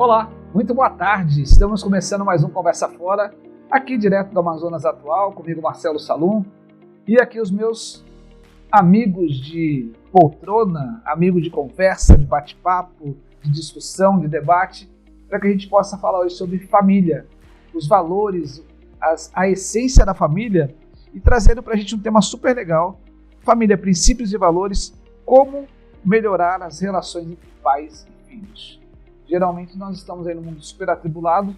Olá, muito boa tarde. Estamos começando mais um Conversa Fora, aqui direto do Amazonas Atual, comigo Marcelo Salum, e aqui os meus amigos de poltrona, amigos de conversa, de bate-papo, de discussão, de debate, para que a gente possa falar hoje sobre família, os valores, a essência da família, e trazendo para a gente um tema super legal: família, princípios e valores, como melhorar as relações entre pais e filhos. Geralmente nós estamos aí num mundo super atribulado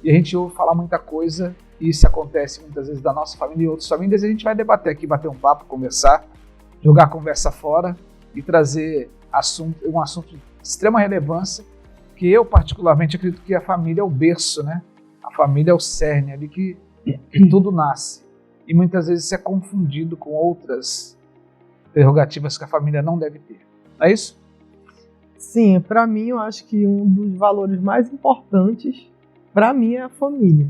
e a gente ouve falar muita coisa, e isso acontece muitas vezes da nossa família e outras famílias, e a gente vai debater aqui, bater um papo, conversar, jogar a conversa fora e trazer um assunto de extrema relevância, que eu particularmente acredito que a família é o berço, né? A família é o cerne, ali que tudo nasce. E muitas vezes isso é confundido com outras prerrogativas que a família não deve ter. Não é isso? Sim, para mim eu acho que um dos valores mais importantes para mim é a família.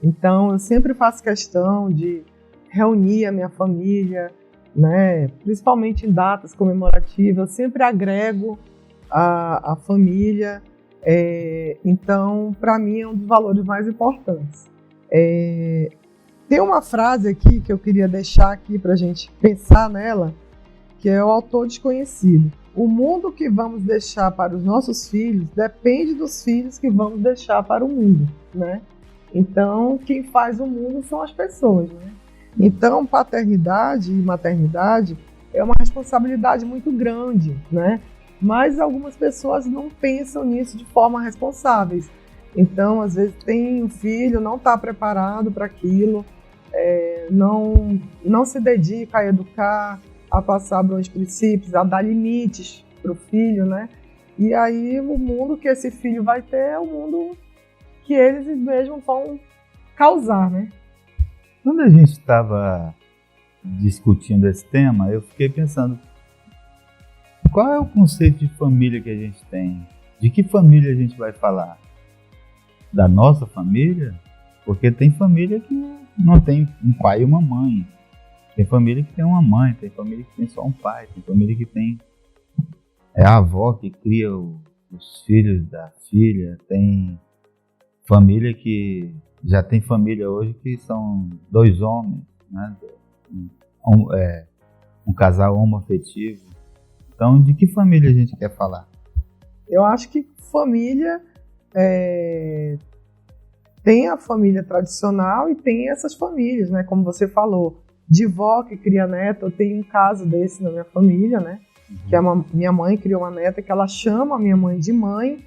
Então eu sempre faço questão de reunir a minha família, né? Principalmente em datas comemorativas, eu sempre agrego a família. Então, para mim é um dos valores mais importantes. Tem uma frase aqui que eu queria deixar aqui para a gente pensar nela, que é o autor desconhecido. O mundo que vamos deixar para os nossos filhos depende dos filhos que vamos deixar para o mundo, né? Então, quem faz o mundo são as pessoas, né? Então, paternidade e maternidade é uma responsabilidade muito grande, né? Mas algumas pessoas não pensam nisso de forma responsável. Então, às vezes, tem um filho, não está preparado para aquilo, não se dedica a educar, a passar bons princípios, a dar limites para o filho, né? E aí o mundo que esse filho vai ter é o mundo que eles mesmos vão causar, né? Quando a gente estava discutindo esse tema, eu fiquei pensando, qual é o conceito de família que a gente tem? De que família a gente vai falar? Da nossa família? Porque tem família que não tem um pai e uma mãe. Tem família que tem uma mãe, tem família que tem só um pai, tem família que tem a avó que cria os filhos da filha, tem família que já tem família hoje que são dois homens, né? Um casal homoafetivo. Então, de que família a gente quer falar? Eu acho que família tem a família tradicional e tem essas famílias, né? Como você falou, de vó que cria neta. Eu tenho um caso desse na minha família, né? Que minha mãe criou uma neta que ela chama a minha mãe de mãe,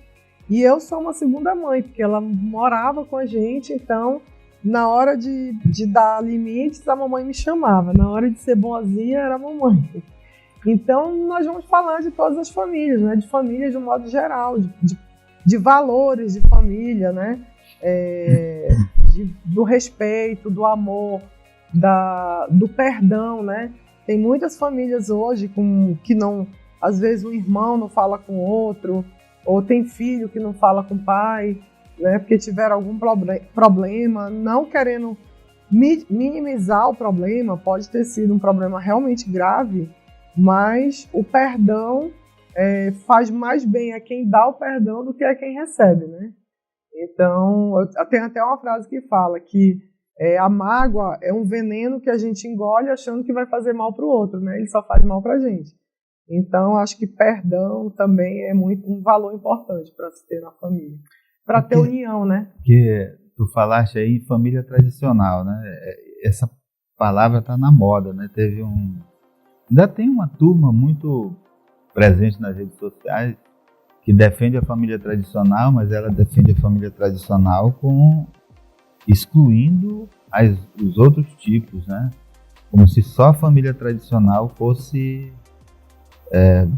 e eu sou uma segunda mãe, porque ela morava com a gente. Então, na hora de dar limites, a mamãe me chamava. Na hora de ser boazinha, era a mamãe. Então, nós vamos falar de todas as famílias, né? De família de um modo geral, de valores de família, né? Do respeito, do amor, do perdão, né? Tem muitas famílias hoje que não, às vezes um irmão não fala com o outro, ou tem filho que não fala com o pai, né? Porque tiveram algum problema, não querendo minimizar o problema. Pode ter sido um problema realmente grave, mas o perdão faz mais bem a quem dá o perdão do que a quem recebe, né? Então, tem até uma frase que fala que a mágoa é um veneno que a gente engole achando que vai fazer mal para o outro, né? Ele só faz mal para a gente. Então, acho que perdão também é um valor importante para se ter na família. Para ter união, né? Porque tu falaste aí em família tradicional, né? Essa palavra está na moda, né? Ainda tem uma turma muito presente nas redes sociais que defende a família tradicional, mas ela defende a família tradicional excluindo os outros tipos, né? Como se só a família tradicional fosse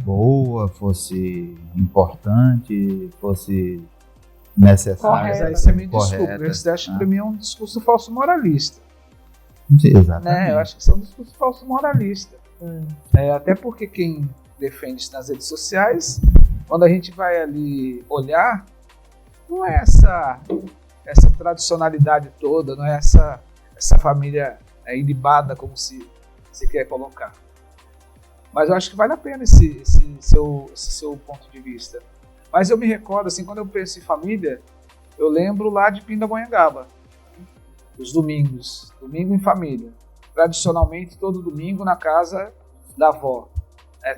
boa, fosse importante, fosse necessária. Correta. Você me desculpa, esse acho que para mim é um discurso falso moralista. Exatamente. Né? Eu acho que isso é um discurso falso moralista. Até porque quem defende isso nas redes sociais, quando a gente vai ali olhar, não é essa tradicionalidade toda, não é essa família ilibada como se quer colocar. Mas eu acho que vale a pena esse seu ponto de vista. Mas eu me recordo, assim, quando eu penso em família, eu lembro lá de Pindamonhangaba, os domingos, domingo em família. Tradicionalmente, todo domingo na casa da avó.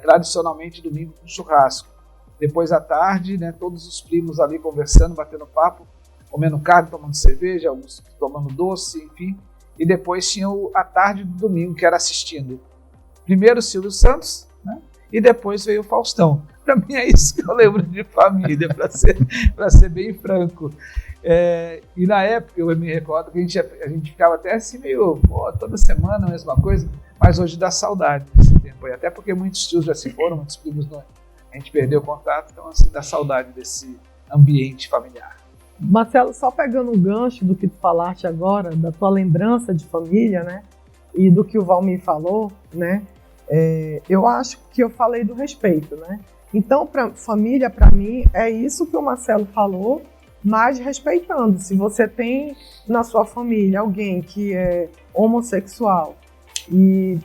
Tradicionalmente, domingo com churrasco. Depois à tarde, né, todos os primos ali conversando, batendo papo, comendo carne, tomando cerveja, alguns tomando doce, enfim. E depois tinha a tarde do domingo, que era assistindo. Primeiro o Silvio Santos, né, e depois veio o Faustão. Para mim é isso que eu lembro de família, para ser bem franco. E na época eu me recordo que a gente ficava até assim meio, toda semana a mesma coisa, mas hoje dá saudade desse tempo aí, até porque muitos tios já se foram, muitos primos a gente perdeu o contato, então assim, dá saudade desse ambiente familiar. Marcelo, só pegando um gancho do que tu falaste agora, da tua lembrança de família, né, e do que o Valmir falou, né, eu acho que eu falei do respeito, né, então família para mim é isso que o Marcelo falou, mas respeitando. Se você tem na sua família alguém que é homossexual e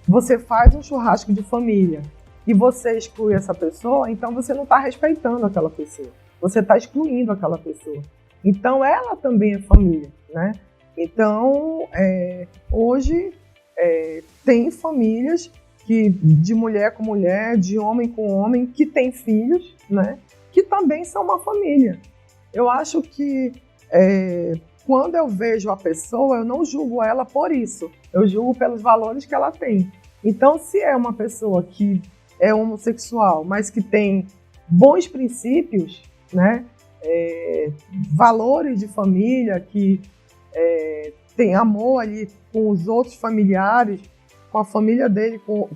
você faz um churrasco de família e você exclui essa pessoa, então você não está respeitando aquela pessoa. Você está excluindo aquela pessoa. Então ela também é família, né? Então hoje tem famílias de mulher com mulher, de homem com homem, que tem filhos, né? Que também são uma família. Eu acho que quando eu vejo a pessoa, eu não julgo ela por isso. Eu julgo pelos valores que ela tem. Então, se é uma pessoa que é homossexual, mas que tem bons princípios, né, valores de família, que tem amor ali com os outros familiares, com a família dele, com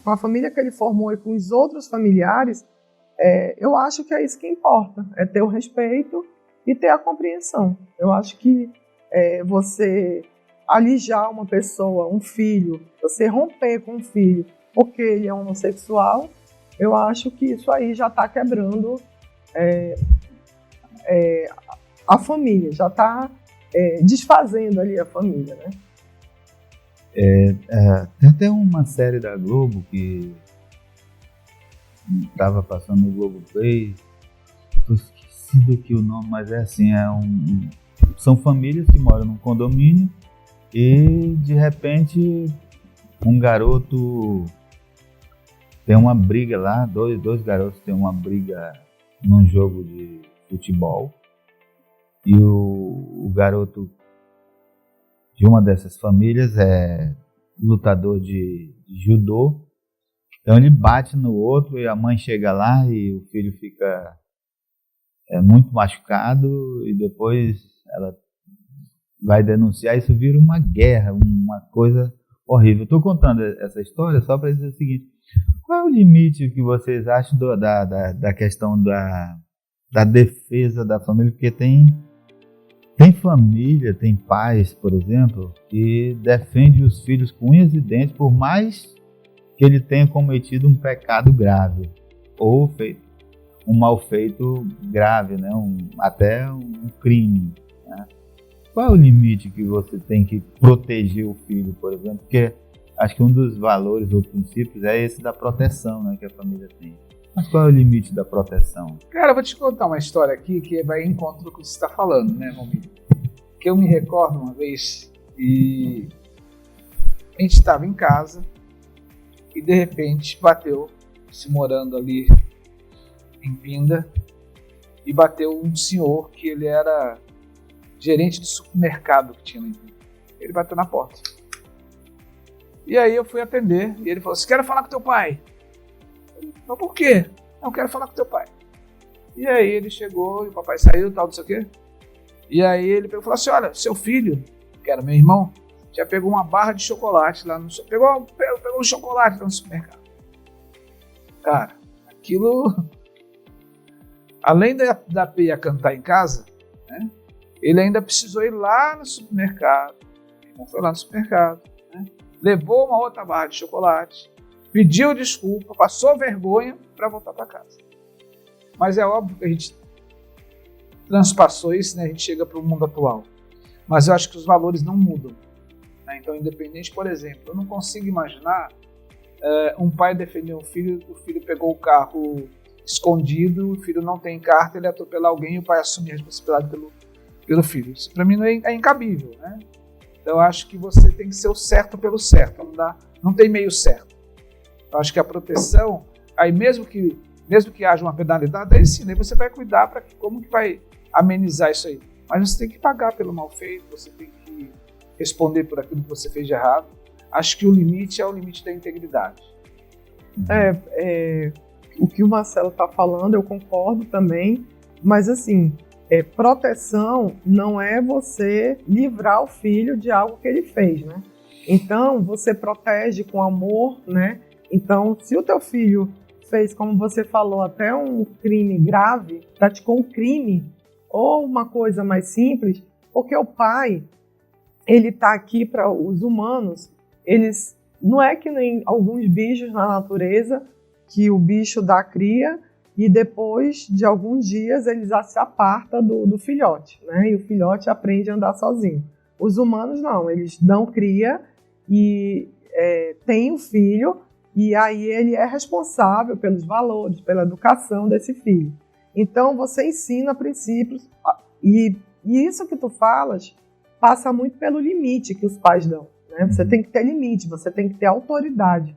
a família que ele formou e com os outros familiares, eu acho que é isso que importa, é ter o respeito e ter a compreensão. Eu acho que você alijar uma pessoa, um filho, você romper com um filho porque ele é homossexual, eu acho que isso aí já está quebrando a família, já está desfazendo ali a família, né? Tem até uma série da Globo que estava passando no Globoplay, estou esquecido aqui o nome, mas é assim, são famílias que moram num condomínio e de repente um garoto tem uma briga lá, dois garotos têm uma briga num jogo de futebol e o garoto de uma dessas famílias é lutador de judô. Então ele bate no outro e a mãe chega lá e o filho fica muito machucado e depois ela vai denunciar. Isso vira uma guerra, uma coisa horrível. Estou contando essa história só para dizer o seguinte: qual é o limite que vocês acham da questão da defesa da família? Porque tem família, tem pais, por exemplo, que defende os filhos com unhas e dentes, por mais que ele tenha cometido um pecado grave ou feito um mal feito grave, né? Até um crime, né? Qual é o limite que você tem que proteger o filho, por exemplo? Porque acho que um dos valores ou princípios é esse da proteção, né, que a família tem. Mas qual é o limite da proteção? Cara, eu vou te contar uma história aqui que vai em encontro do que você está falando, né, Valmir? Que eu me recordo uma vez e a gente estava em casa e de repente bateu, se morando ali em Pinda, e bateu um senhor que ele era gerente do supermercado que tinha lá em Pinda. Ele bateu na porta. E aí eu fui atender e ele falou assim: quero falar com teu pai. Eu falei: mas por quê? Não, quero falar com teu pai. E aí ele chegou e o papai saiu, tal, não sei o quê. E aí ele falou assim: olha, seu filho, que era meu irmão, já pegou uma barra de chocolate lá no supermercado. Pegou um chocolate lá no supermercado. Cara, aquilo, além da Peia cantar em casa, né, ele ainda precisou ir lá no supermercado. Ele não foi lá no supermercado, né, levou uma outra barra de chocolate, pediu desculpa, passou vergonha para voltar para casa. Mas é óbvio que a gente transpassou isso, né? A gente chega para o mundo atual. Mas eu acho que os valores não mudam, né? Então, independente, por exemplo, eu não consigo imaginar um pai defender um filho, o filho pegou o carro escondido, o filho não tem carta, ele atropelar alguém e o pai assumir a responsabilidade pelo filho. Isso para mim é incabível, né? Então eu acho que você tem que ser o certo pelo certo, não tem meio certo. Eu acho que a proteção, aí mesmo que haja uma penalidade, aí sim, aí você vai cuidar para como que vai amenizar isso aí. Mas você tem que pagar pelo mal feito, você tem que responder por aquilo que você fez de errado. Acho que o limite é o limite da integridade. O que o Marcelo está falando, eu concordo também, mas assim, proteção não é você livrar o filho de algo que ele fez, né? Então, você protege com amor, né? Então, se o teu filho fez, como você falou, até um crime grave, praticou um crime, ou uma coisa mais simples, porque o pai, ele está aqui para os humanos, eles, não é que nem alguns bichos na natureza, que o bicho dá cria e depois de alguns dias ele já se aparta do filhote, né? E o filhote aprende a andar sozinho. Os humanos não, eles dão cria e tem o filho e aí ele é responsável pelos valores, pela educação desse filho. Então você ensina princípios e isso que tu falas passa muito pelo limite que os pais dão, né? Você tem que ter limite, você tem que ter autoridade.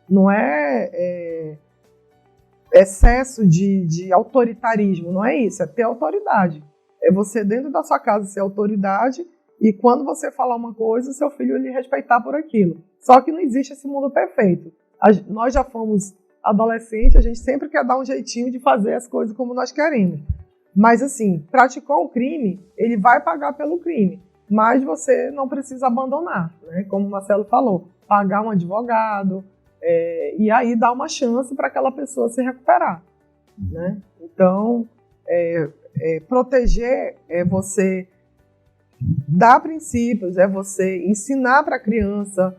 Não é excesso de autoritarismo, não é isso, é ter autoridade. É você dentro da sua casa ser autoridade e quando você falar uma coisa, seu filho lhe respeitar por aquilo. Só que não existe esse mundo perfeito. Nós já fomos adolescentes, a gente sempre quer dar um jeitinho de fazer as coisas como nós queremos. Mas assim, praticou um crime, ele vai pagar pelo crime. Mas você não precisa abandonar, né? Como o Marcelo falou, pagar um advogado, e aí dar uma chance para aquela pessoa se recuperar, né? Então, proteger é você dar princípios, é você ensinar para a criança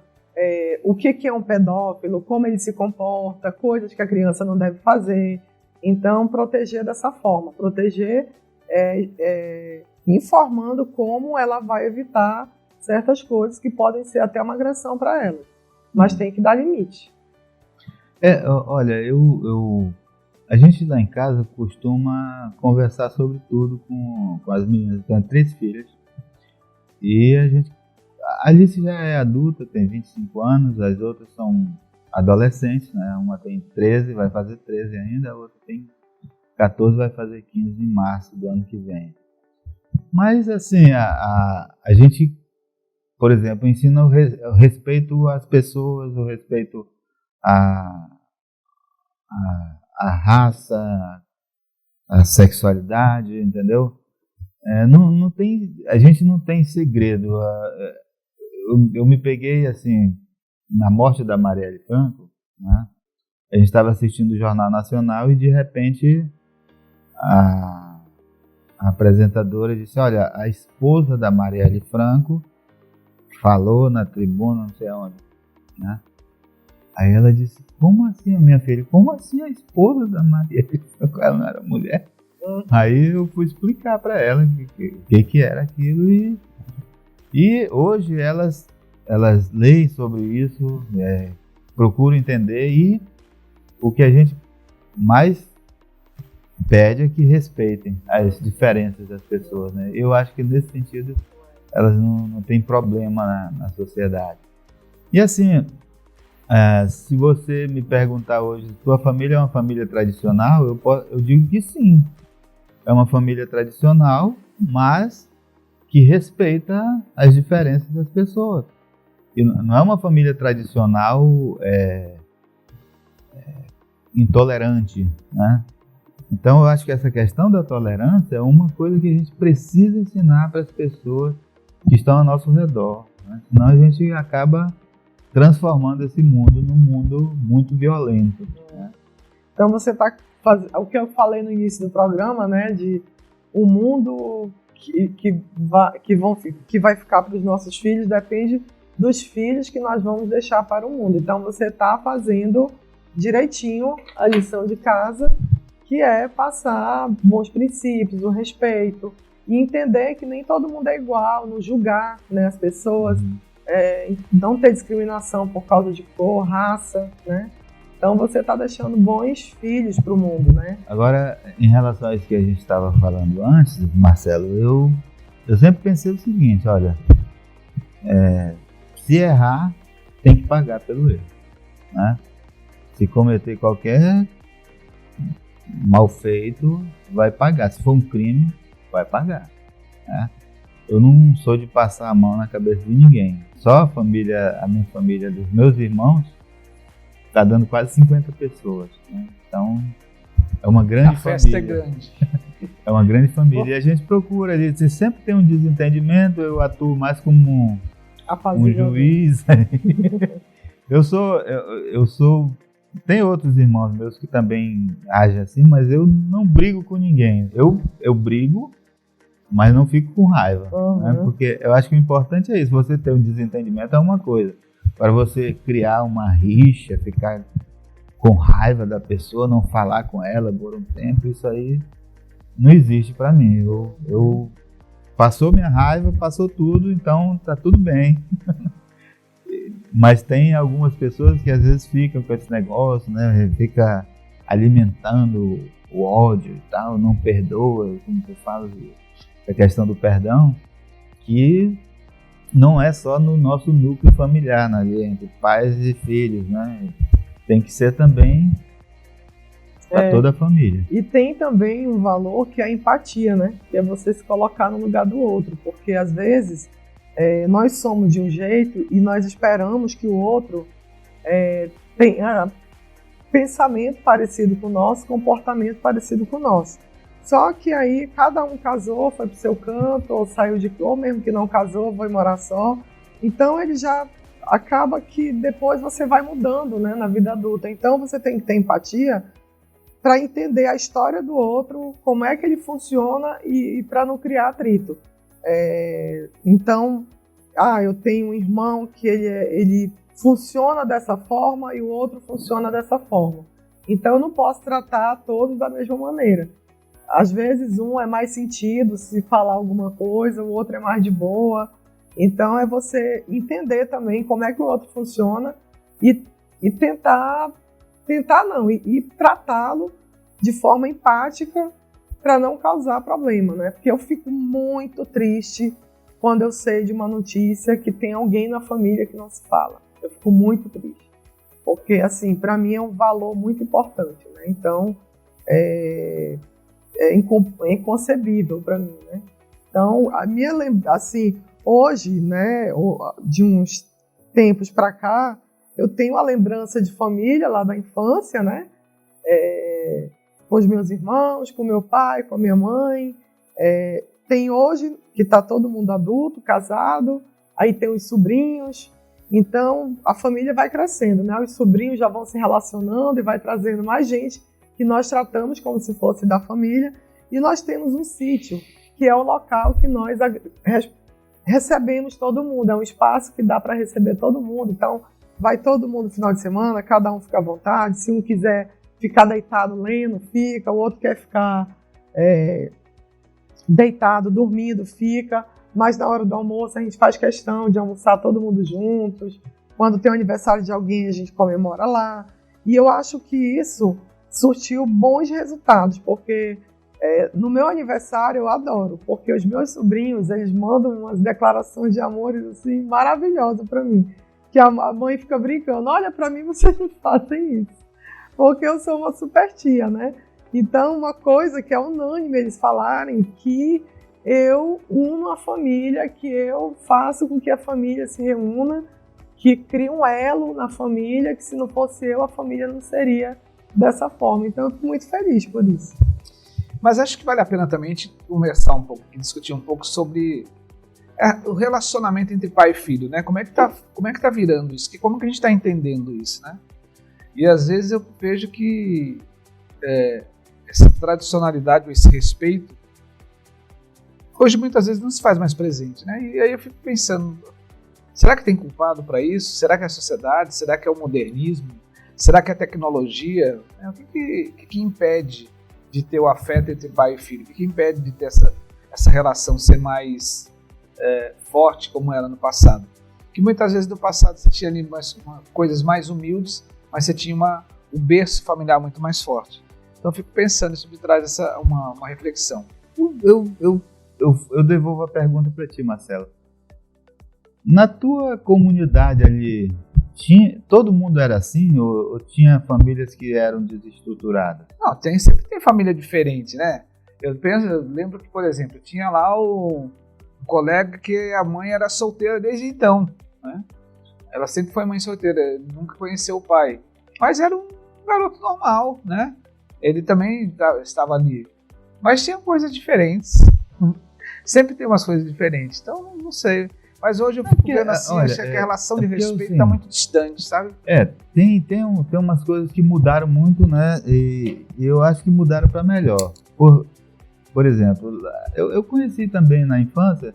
o que é um pedófilo, como ele se comporta, coisas que a criança não deve fazer. Então, proteger dessa forma, proteger informando como ela vai evitar certas coisas que podem ser até uma agressão para ela. Mas tem que dar limite. Olha, a gente lá em casa costuma conversar sobre tudo com as meninas. Eu tenho 3 filhas. E a Alice já é adulta, tem 25 anos, as outras são adolescentes, né? Uma tem 13, vai fazer 13 ainda, a outra tem 14, vai fazer 15 em março do ano que vem. Mas assim, a gente, por exemplo, ensina o respeito às pessoas, o respeito à raça, à sexualidade, entendeu? Não tem, a gente não tem segredo. Eu me peguei assim, na morte da Marielle Franco, né? A gente estava assistindo o Jornal Nacional e de repente a apresentadora disse: olha, a esposa da Marielle Franco falou na tribuna, não sei onde, né? Aí ela disse: como assim, minha filha? Como assim a esposa da Marielle Franco? Ela não era mulher? Aí eu fui explicar para ela o que era aquilo e hoje elas leem sobre isso, procuram entender, e o que a gente mais pede é que respeitem as diferenças das pessoas, né? Eu acho que nesse sentido elas não têm problema na sociedade. E assim, se você me perguntar hoje, sua família é uma família tradicional? Eu digo que sim. É uma família tradicional, mas que respeita as diferenças das pessoas. E não é uma família tradicional intolerante, né? Então eu acho que essa questão da tolerância é uma coisa que a gente precisa ensinar para as pessoas que estão ao nosso redor, né? Senão a gente acaba transformando esse mundo num mundo muito violento, né? Então você está fazendo o que eu falei no início do programa, né? De o mundo que vai ficar para os nossos filhos depende dos filhos que nós vamos deixar para o mundo. Então você está fazendo direitinho a lição de casa, que é passar bons princípios, o respeito, e entender que nem todo mundo é igual, não julgar, né, as pessoas, não ter discriminação por causa de cor, raça, né? Então você está deixando bons filhos para o mundo, né? Agora, em relação a isso que a gente estava falando antes, Marcelo, eu sempre pensei o seguinte, olha, se errar, tem que pagar pelo erro, né? Se cometer qualquer mal feito, vai pagar. Se for um crime, vai pagar, né? Eu não sou de passar a mão na cabeça de ninguém. Só a minha família dos meus irmãos, está dando quase 50 pessoas, né? Então, é uma grande família. A festa é grande. É uma grande família. E a gente procura ali, você sempre tem um desentendimento, eu atuo mais como um juiz. Eu sou... Tem outros irmãos meus que também agem assim, mas eu não brigo com ninguém. Eu brigo, mas não fico com raiva, né? Porque eu acho que o importante é isso, você ter um desentendimento é uma coisa. Para você criar uma rixa, ficar com raiva da pessoa, não falar com ela por um tempo, isso aí não existe para mim. Eu passou minha raiva, passou tudo, então tá tudo bem. Mas tem algumas pessoas que às vezes ficam com esse negócio, né? Fica alimentando o ódio e tal, não perdoa, como você fala, a questão do perdão, que não é só no nosso núcleo familiar, né? Entre pais e filhos, né? Tem que ser também para toda a família. E tem também um valor que é a empatia, né? Que é você se colocar no lugar do outro, porque às vezes nós somos de um jeito e nós esperamos que o outro tenha pensamento parecido com o nosso, comportamento parecido com o nosso. Só que aí cada um casou, foi pro seu canto, ou saiu ou mesmo que não casou, foi morar só. Então ele já acaba que depois você vai mudando, né, na vida adulta. Então você tem que ter empatia para entender a história do outro, como é que ele funciona e para não criar atrito. Então, eu tenho um irmão que ele funciona dessa forma e o outro funciona dessa forma. Então eu não posso tratar todos da mesma maneira. Às vezes um é mais sentido se falar alguma coisa, o outro é mais de boa. Então é você entender também como é que o outro funciona e tentar não, e tratá-lo de forma empática para não causar problema, né? Porque eu fico muito triste quando eu sei de uma notícia que tem alguém na família que não se fala. Eu fico muito triste, porque assim, para mim é um valor muito importante, né? Então é inconcebível para mim, né? Então a minha assim, hoje, né, de uns tempos para cá, eu tenho a lembrança de família lá da infância, né? Com os meus irmãos, com meu pai, com a minha mãe. Tem hoje que está todo mundo adulto, casado, aí tem os sobrinhos. Então a família vai crescendo, né? Os sobrinhos já vão se relacionando e vai trazendo mais gente que nós tratamos como se fosse da família. E nós temos um sítio, que é o local que nós recebemos todo mundo. É um espaço que dá para receber todo mundo. Então vai todo mundo no final de semana, cada um fica à vontade. Se um quiser ficar deitado lendo, fica. O outro quer ficar deitado, dormindo, fica. Mas na hora do almoço a gente faz questão de almoçar todo mundo juntos. Quando tem o aniversário de alguém, a gente comemora lá. E eu acho que isso surtiu bons resultados, porque no meu aniversário eu adoro, porque os meus sobrinhos, eles mandam umas declarações de amores assim, maravilhosas para mim. Que a mãe fica brincando, olha, para mim vocês não fazem isso, porque eu sou uma super tia, né? Então uma coisa que é unânime eles falarem, que eu uno a família, que eu faço com que a família se reúna, que cria um elo na família, que se não fosse eu, a família não seria dessa forma. Então eu fico muito feliz por isso. Mas acho que vale a pena também a gente conversar um pouco, discutir um pouco sobre o relacionamento entre pai e filho, né? Como é que tá virando isso? Como que a gente está entendendo isso, né? E às vezes eu vejo que essa tradicionalidade, esse respeito, hoje muitas vezes não se faz mais presente, né? E aí eu fico pensando, será que tem culpado para isso? Será que é a sociedade? Será que é o modernismo? Será que é a tecnologia? O que impede de ter o afeto entre pai e filho? O que impede de ter essa relação ser mais forte como era no passado? Que muitas vezes no passado você tinha ali coisas mais humildes, mas você tinha o berço familiar muito mais forte. Então eu fico pensando, isso me traz uma reflexão. Eu devolvo a pergunta para ti, Marcelo. Na tua comunidade ali, todo mundo era assim ou tinha famílias que eram desestruturadas? Não, sempre tem família diferente, né? Eu lembro que, por exemplo, tinha lá um colega que a mãe era solteira desde então, né? Ela sempre foi mãe solteira, nunca conheceu o pai. Mas era um garoto normal, né? Ele também estava ali. Mas tinha coisas diferentes. Sempre tem umas coisas diferentes. Então, não sei. Mas hoje eu fico vendo assim, acho que a relação de respeito está muito distante, sabe? Tem umas coisas que mudaram muito, né? E eu acho que mudaram para melhor. Por exemplo, eu conheci também na infância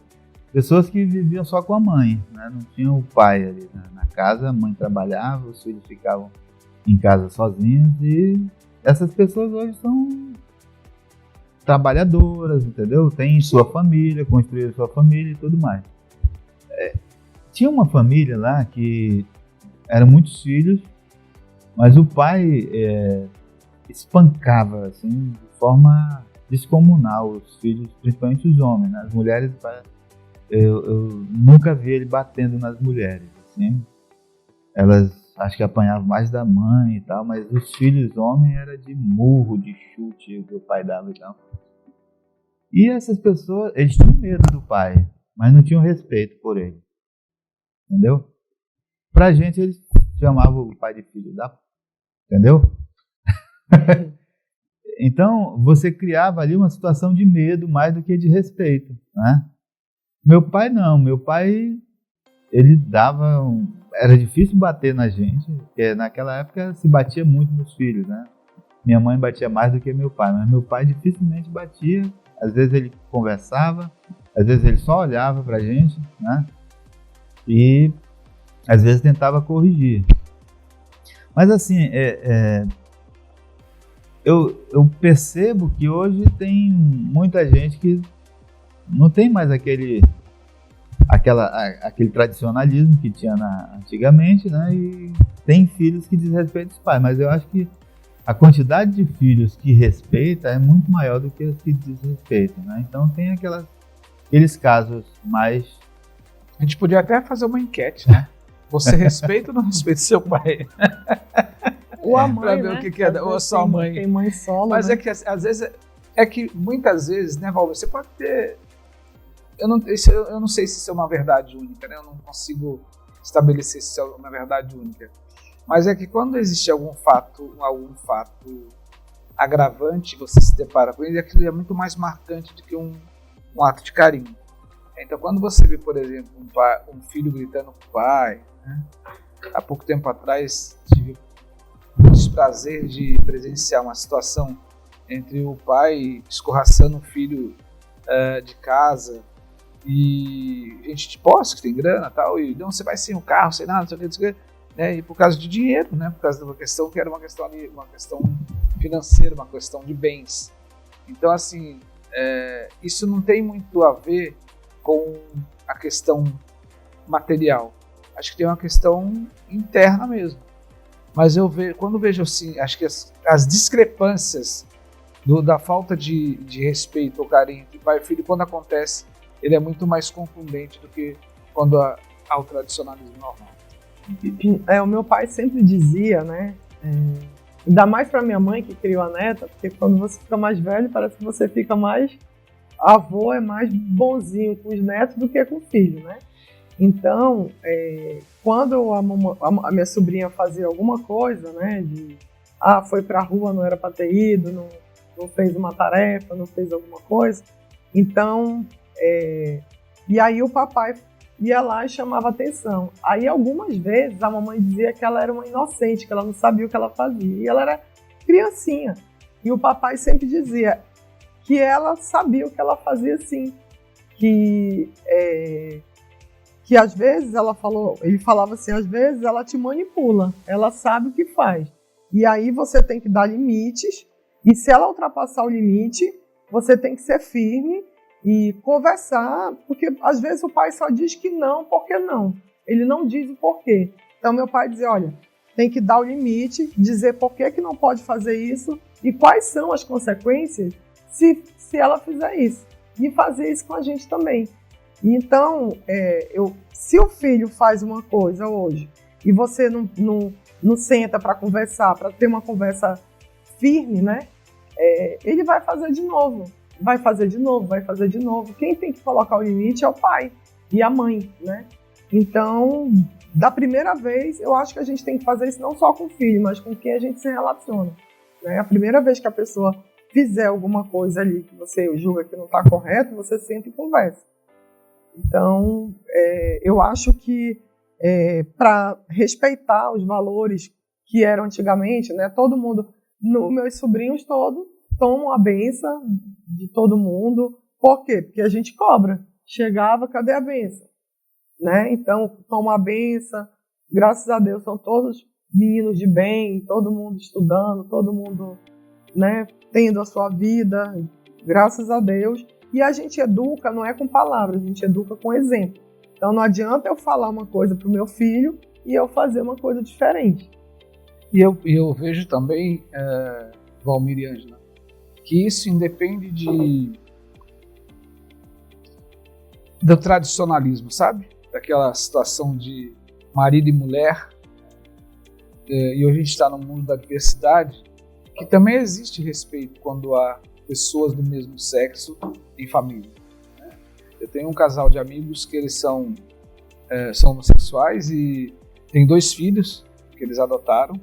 pessoas que viviam só com a mãe, né? Não tinham o pai ali na casa, a mãe trabalhava, os filhos ficavam em casa sozinhos e essas pessoas hoje são trabalhadoras, entendeu? Tem sua família, construíram sua família e tudo mais. Tinha uma família lá que eram muitos filhos, mas o pai espancava assim, de forma descomunal os filhos, principalmente os homens, né? As mulheres, eu nunca vi ele batendo nas mulheres, assim. Elas acho que apanhavam mais da mãe e tal, mas os filhos homens era de murro, de chute que o pai dava e tal. E essas pessoas, eles tinham medo do pai, mas não tinham respeito por ele. Entendeu? Pra gente eles chamavam o pai de filho da... Entendeu? Então você criava ali uma situação de medo mais do que de respeito, né? Meu pai não, meu pai ele dava... Era difícil bater na gente, porque naquela época se batia muito nos filhos, né? Minha mãe batia mais do que meu pai, mas meu pai dificilmente batia. Às vezes ele conversava, às vezes ele só olhava pra gente, né? E às vezes tentava corrigir. Mas assim, eu percebo que hoje tem muita gente que não tem mais aquele tradicionalismo que tinha antigamente, né? E tem filhos que desrespeitam os pais, mas eu acho que a quantidade de filhos que respeita é muito maior do que os que desrespeitam, né? Então tem aqueles casos mais... A gente podia até fazer uma enquete, né? Você respeita ou não respeita seu pai? Ou a mãe, pra ver, né? O que é, ou a sua mãe. Tem mãe solo, mas né? É que às vezes, muitas vezes, né, Val, você pode ter... Eu não sei se isso é uma verdade única, né? Eu não consigo estabelecer se isso é uma verdade única. Mas é que quando existe algum fato agravante, você se depara com ele, aquilo é muito mais marcante do que um ato de carinho. Então, quando você vê, por exemplo, um filho gritando com o pai, né? Há pouco tempo atrás tive o desprazer de presenciar uma situação entre o pai escorraçando o filho de casa e gente de posse que tem grana e tal, e não, você vai sem o carro, sem nada, não sei o que, né? E por causa de dinheiro, né? Por causa de uma questão que era uma questão financeira, uma questão de bens. Então, assim, isso não tem muito a ver com a questão material. Acho que tem uma questão interna mesmo. Mas quando vejo assim, acho que as discrepâncias da falta de respeito ou carinho entre pai e filho, quando acontece, ele é muito mais contundente do que quando há o tradicionalismo normal. O meu pai sempre dizia, né? Ainda mais para minha mãe que criou a neta, porque quando você fica mais velho, parece que você fica mais... avô é mais bonzinho com os netos do que com o filho, né? Então, quando a minha sobrinha fazia alguma coisa, né? Foi pra rua, não era para ter ido, não fez uma tarefa, não fez alguma coisa. Então, e aí o papai ia lá e chamava atenção. Aí algumas vezes a mamãe dizia que ela era uma inocente, que ela não sabia o que ela fazia. E ela era criancinha. E o papai sempre dizia que ela sabia o que ela fazia, sim. Que às vezes ele falava assim, às vezes ela te manipula, ela sabe o que faz. E aí você tem que dar limites, e se ela ultrapassar o limite, você tem que ser firme e conversar, porque às vezes o pai só diz que não, porque não. Ele não diz o porquê. Então meu pai dizia, olha, tem que dar o limite, dizer por que não pode fazer isso e quais são as consequências se ela fizer isso. E fazer isso com a gente também. Então, se o filho faz uma coisa hoje e você não senta para conversar, para ter uma conversa firme, né? Ele vai fazer de novo. Vai fazer de novo, vai fazer de novo. Quem tem que colocar o limite é o pai e a mãe, né? Então, da primeira vez, eu acho que a gente tem que fazer isso não só com o filho, mas com quem a gente se relaciona, né? A primeira vez que a pessoa fizer alguma coisa ali que você julga que não está correto, você senta e conversa. Então, eu acho que para respeitar os valores que eram antigamente, né? Todo mundo, meus sobrinhos todos tomam a benção de todo mundo. Por quê? Porque a gente cobra. Chegava, cadê a benção? Né? Então, toma a benção. Graças a Deus, são todos meninos de bem, todo mundo estudando, todo mundo, né, tendo a sua vida, graças a Deus. E a gente educa, não é com palavras, a gente educa com exemplo. Então, não adianta eu falar uma coisa para o meu filho e eu fazer uma coisa diferente. E eu vejo também, Valmir e Ângela, que isso independe do tradicionalismo, sabe? Daquela situação de marido e mulher, e hoje a gente está no mundo da diversidade, que também existe respeito quando há pessoas do mesmo sexo em família, né? Eu tenho um casal de amigos que eles são homossexuais e têm 2 filhos que eles adotaram,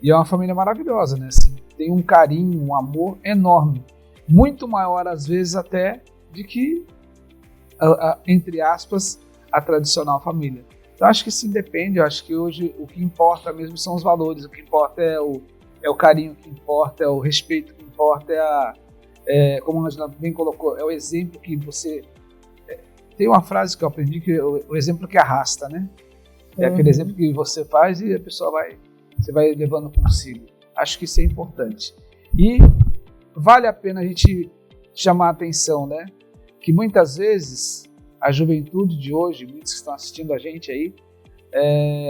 e é uma família maravilhosa, né? Assim, tem um carinho, um amor enorme, muito maior às vezes até de que, entre aspas, a tradicional família. Então acho que isso independe, eu acho que hoje o que importa mesmo são os valores, o que importa é o carinho, o que importa é o respeito, o que importa como a Angela bem colocou, é o exemplo que você... Tem uma frase que eu aprendi, que o exemplo que arrasta, né? É aquele exemplo que você faz e a pessoa você vai levando consigo. Acho que isso é importante. E vale a pena a gente chamar a atenção, né? Que muitas vezes a juventude de hoje, muitos que estão assistindo a gente aí,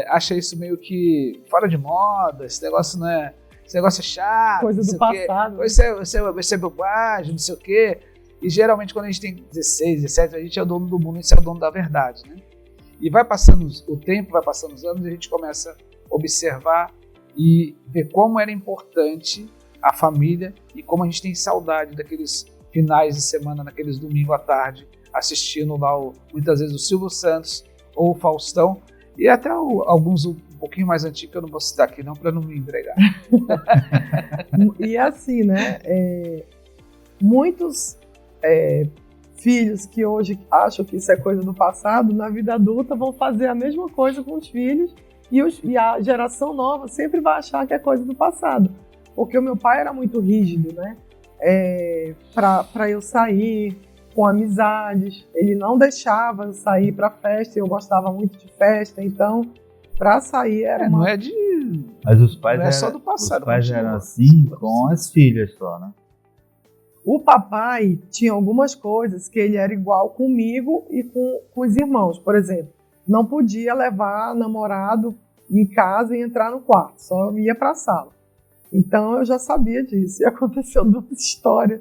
acha isso meio que fora de moda, esse negócio é chato, coisa do passado. Isso é bobagem, não sei o quê. E geralmente quando a gente tem 16, 17, a gente é o dono do mundo, a gente é o dono da verdade, né? E vai passando o tempo, vai passando os anos, e a gente começa a observar e ver como era importante a família e como a gente tem saudade daqueles finais de semana, naqueles domingos à tarde, assistindo lá muitas vezes o Silvio Santos ou o Faustão, e até alguns um pouquinho mais antigos que eu não vou citar aqui não, para não me entregar. E assim, né, muitos filhos que hoje acham que isso é coisa do passado, na vida adulta vão fazer a mesma coisa com os filhos, e a geração nova sempre vai achar que é coisa do passado, porque o meu pai era muito rígido, né, para eu sair com amizades, ele não deixava eu sair para festa, eu gostava muito de festa, então para sair era não é de... Mas os pais não é só do passado. Os pais eram assim com as filhas só, né? O papai tinha algumas coisas que ele era igual comigo e com os irmãos. Por exemplo, não podia levar namorado em casa e entrar no quarto, só ia para a sala. Então eu já sabia disso. E aconteceu 2 histórias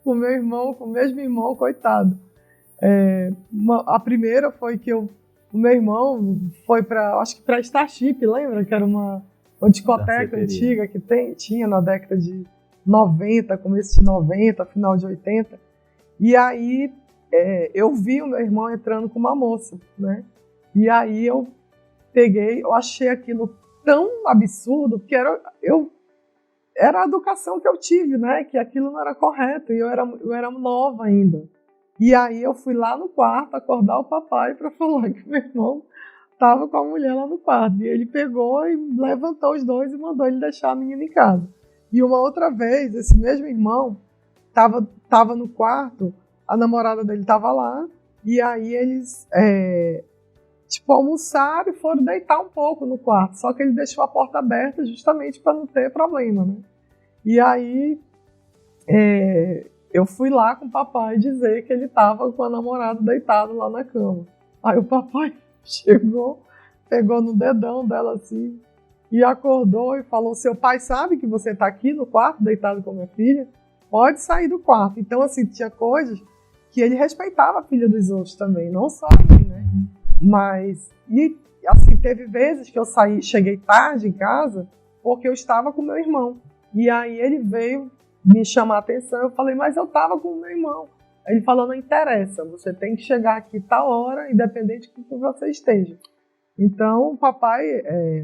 com meu irmão, com o mesmo irmão, coitado. A primeira foi que o meu irmão foi acho que para Starship, lembra? Que era uma discoteca antiga que tinha na década de 90, começo de 90, final de 80. E aí eu vi o meu irmão entrando com uma moça, né? E aí eu achei aquilo tão absurdo, porque era a educação que eu tive, né? Que aquilo não era correto, e eu era nova ainda. E aí eu fui lá no quarto acordar o papai para falar que meu irmão estava com a mulher lá no quarto. E ele pegou e levantou os 2 e mandou ele deixar a menina em casa. E uma outra vez, esse mesmo irmão estava no quarto, a namorada dele estava lá, e aí eles almoçaram e foram deitar um pouco no quarto, só que ele deixou a porta aberta justamente para não ter problema, né? E aí eu fui lá com o papai dizer que ele estava com a namorada deitado lá na cama. Aí o papai chegou, pegou no dedão dela assim, e acordou e falou: seu pai sabe que você está aqui no quarto, deitado com minha filha? Pode sair do quarto. Então, assim, tinha coisas que ele respeitava a filha dos outros também, não só a mim, né? Mas, e assim, teve vezes que eu cheguei tarde em casa porque eu estava com meu irmão. E aí ele veio me chamar a atenção, eu falei: mas eu estava com o meu irmão. Aí ele falou: não interessa, você tem que chegar aqui tal hora, independente de que você esteja. Então, o papai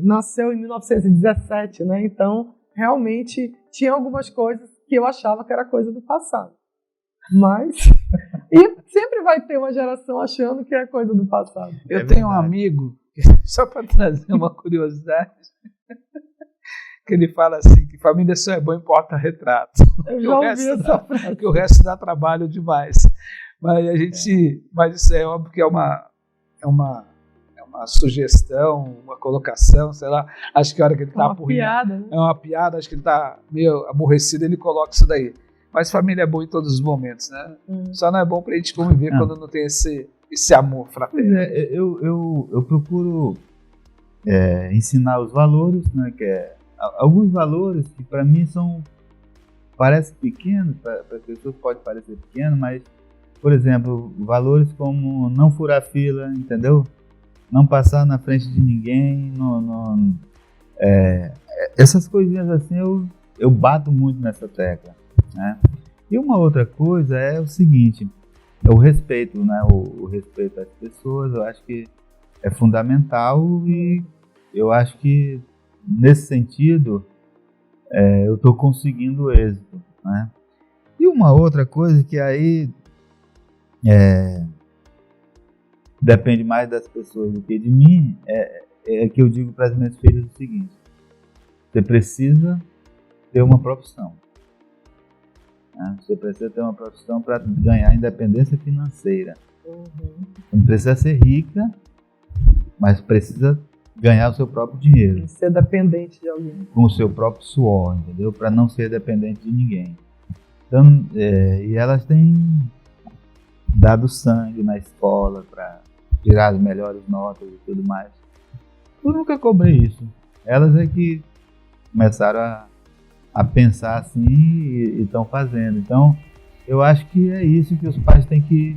nasceu em 1917, né? Então, realmente, tinha algumas coisas que eu achava que era coisa do passado. Mas, e sempre vai ter uma geração achando que é coisa do passado. Eu tenho um amigo, só para trazer uma curiosidade, que ele fala assim, que família só é boa em porta-retrato. Eu já ouvi essa frase. Porque o resto dá trabalho demais. Mas isso é óbvio que é uma sugestão, uma colocação, sei lá. Acho que a hora que ele está piada, né? É uma piada, acho que ele está meio aborrecido, ele coloca isso daí. Mas família é boa em todos os momentos, né? Só não é bom pra gente conviver quando não tem esse amor fraterno. Eu procuro ensinar os valores, né? Alguns valores que para mim parecem pequenos, para as pessoas pode parecer pequeno, mas, por exemplo, valores como não furar fila, entendeu? Não passar na frente de ninguém, essas coisinhas assim eu bato muito nessa tecla, né? E uma outra coisa é o seguinte, é o respeito, né? O respeito às pessoas, eu acho que é fundamental e eu acho que nesse sentido eu estou conseguindo êxito, né? E uma outra coisa que aí depende mais das pessoas do que de mim, é que eu digo para as minhas filhas o seguinte: você precisa ter uma profissão. Né? Você precisa ter uma profissão para ganhar independência financeira. Não precisa ser rica, mas precisa ganhar o seu próprio dinheiro. Ser dependente de alguém. Com o seu próprio suor, entendeu? Para não ser dependente de ninguém. Então, e elas têm dado sangue na escola para tirar as melhores notas e tudo mais. Eu nunca cobrei isso. Elas é que começaram a pensar assim e estão fazendo. Então, eu acho que é isso que os pais têm que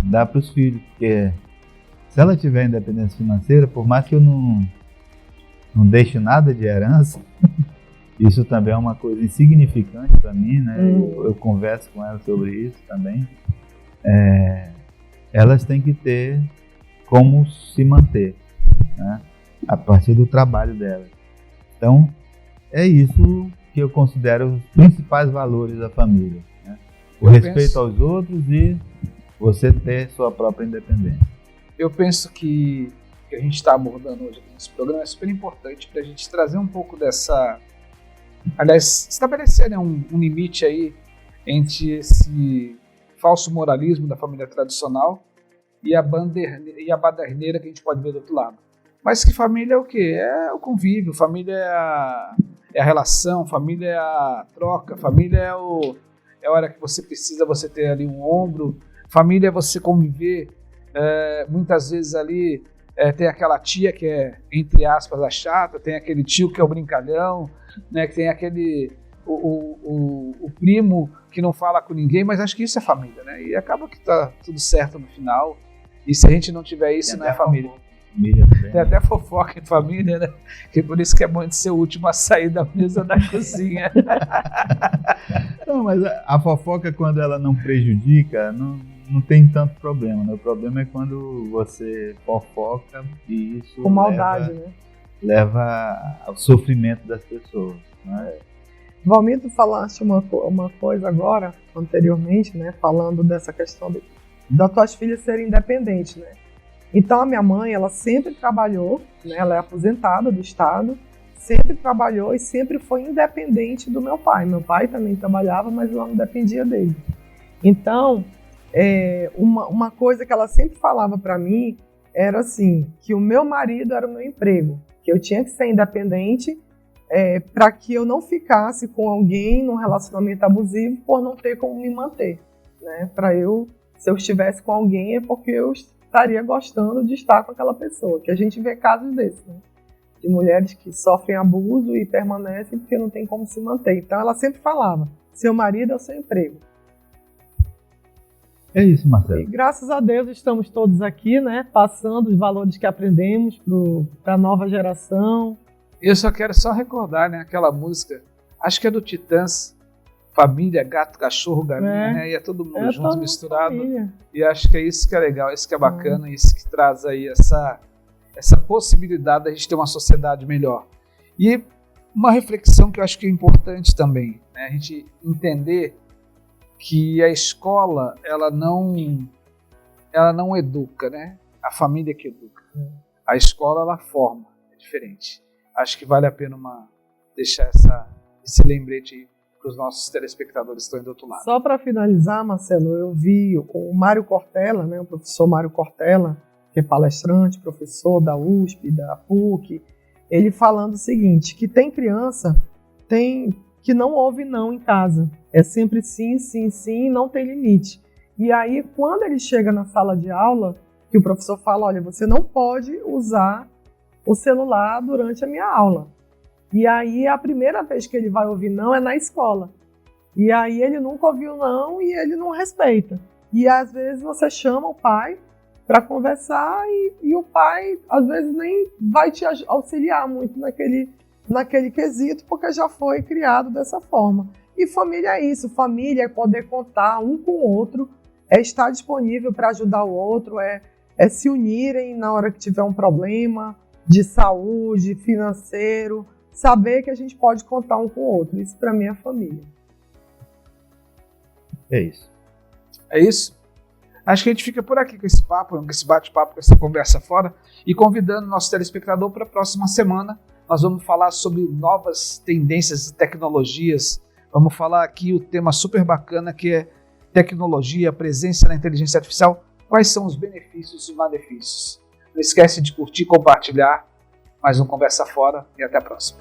dar para os filhos, porque se ela tiver independência financeira, por mais que eu não deixe nada de herança, isso também é uma coisa insignificante para mim, né? Eu converso com ela sobre isso também. Elas têm que ter como se manter, né? A partir do trabalho delas. Então, é isso que eu considero os principais valores da família, né? O respeito aos outros e você ter sua própria independência. Eu penso que o que a gente está abordando hoje nesse programa é super importante para a gente trazer um pouco dessa... Aliás, estabelecer, né, um limite aí entre esse falso moralismo da família tradicional e a baderneira que a gente pode ver do outro lado. Mas que família é o quê? É o convívio, família é a relação, família é a troca, família é a hora que você precisa você ter ali um ombro, família é você conviver, muitas vezes ali tem aquela tia que é, entre aspas, a chata, tem aquele tio que é o brincalhão, né, que tem aquele o primo que não fala com ninguém, mas acho que isso é família, né? E acaba que tá tudo certo no final, e se a gente não tiver isso, não é família. Tem até fofoca em família, né? Que por isso que é bom de ser o último a sair da mesa da cozinha. Não, mas a fofoca, quando ela não prejudica, não tem tanto problema, né? O problema é quando você fofoca e isso com maldade, né? Leva ao sofrimento das pessoas, né? Valmir, tu falaste uma coisa agora, anteriormente, né? Falando dessa questão das tuas filhas serem independentes, né? Então, a minha mãe, ela sempre trabalhou, né? Ela é aposentada do Estado, sempre trabalhou e sempre foi independente do meu pai. Meu pai também trabalhava, mas ela não dependia dele. Então, uma coisa que ela sempre falava para mim era assim, que o meu marido era o meu emprego, que eu tinha que ser independente para que eu não ficasse com alguém num relacionamento abusivo por não ter como me manter, né? Se eu estivesse com alguém é porque eu estaria gostando de estar com aquela pessoa, que a gente vê casos desses, né? de mulheres que sofrem abuso e permanecem porque não tem como se manter. Então ela sempre falava, seu marido é o seu emprego. É isso, Marcelo. E graças a Deus estamos todos aqui, né, passando os valores que aprendemos para a nova geração. Eu só quero recordar, né, aquela música, acho que é do Titãs, família, gato, cachorro, galinha, né, e é todo mundo junto, misturado. Família. E acho que é isso que é legal, isso que é bacana, isso que traz aí essa possibilidade da gente ter uma sociedade melhor. E uma reflexão que eu acho que é importante também, né, a gente entender que a escola, ela não educa, né? A família que educa. A escola, ela forma, é diferente. Acho que vale a pena deixar esse lembrete aí para os nossos telespectadores que estão aí do outro lado. Só para finalizar, Marcelo, eu vi o Mário Cortella, né, o professor Mário Cortella, que é palestrante, professor da USP, da PUC, ele falando o seguinte, que tem criança que não ouve não em casa. É sempre sim, sim, sim, não tem limite. E aí, quando ele chega na sala de aula, que o professor fala, olha, você não pode usar o celular durante a minha aula. E aí, a primeira vez que ele vai ouvir não é na escola. E aí, ele nunca ouviu não e ele não respeita. E às vezes você chama o pai para conversar e o pai, às vezes, nem vai te auxiliar muito naquele quesito, porque já foi criado dessa forma. E família é isso, família é poder contar um com o outro, é estar disponível para ajudar o outro, é se unirem na hora que tiver um problema de saúde, financeiro, saber que a gente pode contar um com o outro. Isso para mim é família. É isso. É isso? Acho que a gente fica por aqui com esse papo, com esse bate-papo, com essa conversa fora e convidando nosso telespectador para a próxima semana. Nós vamos falar sobre novas tendências e tecnologias. Vamos falar aqui o tema super bacana que é tecnologia, presença na inteligência artificial. Quais são os benefícios e malefícios? Não esquece de curtir, compartilhar. Mais um Conversa Fora e até a próxima.